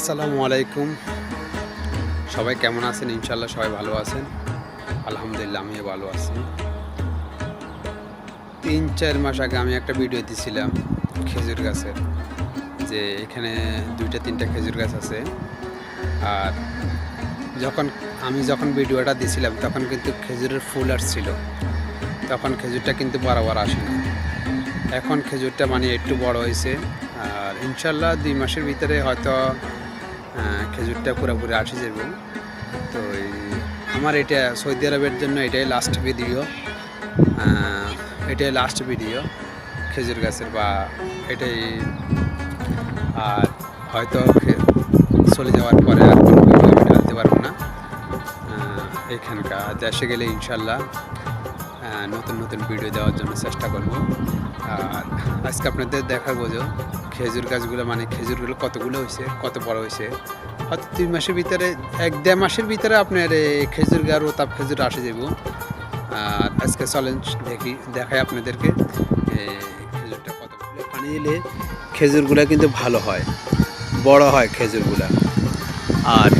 আসসালামু আলাইকুম। সবাই কেমন আছেন? ইনশাআল্লাহ সবাই ভালো আছেন। আলহামদুলিল্লাহ আমিও ভালো আছি। ৩-৪ মাস আগে আমি একটা ভিডিও দিছিলাম খেজুর গাছের, যে এখানে ২টা-৩টা খেজুর গাছ আছে। আর যখন ভিডিওটা দিছিলাম তখন কিন্তু খেজুরের ফুল আসছিল। তখন খেজুরটা কিন্তু বরাবর আসে না। এখন খেজুরটা মানে একটু বড় হয়েছে। আর ইনশাআল্লাহ ২ মাসের ভিতরে হয়তো খেজুরটা পুরোপুরি আসে যাবে। তো আমার এটা সৌদি আরবের জন্য এটাই লাস্ট ভিডিও। এটাই লাস্ট ভিডিও খেজুর গাছের, বা এটাই। আর হয়তো চলে যাওয়ার পরে আর কোনো ভিডিও আমি ঢালতে পারবো না। এখানকার দেশে গেলে ইনশাল্লাহ নতুন নতুন ভিডিও দেওয়ার জন্য চেষ্টা করব। আর আজকে আপনাদের দেখাবো যে খেজুর গাছগুলো, মানে খেজুরগুলো কতগুলো হয়েছে, কত বড় হয়েছে। হয়তো ২ মাসের ভিতরে, ১-১.৫ মাসের ভিতরে আপনার খেজুর গাছ ও তাপ খেজুর আসে যাব। আর আজকে চ্যালেঞ্জ দেখাই আপনাদেরকে খেজুরটা কতগুলো পানি এলে খেজুরগুলো কিন্তু ভালো হয়, বড় হয় খেজুরগুলা। আর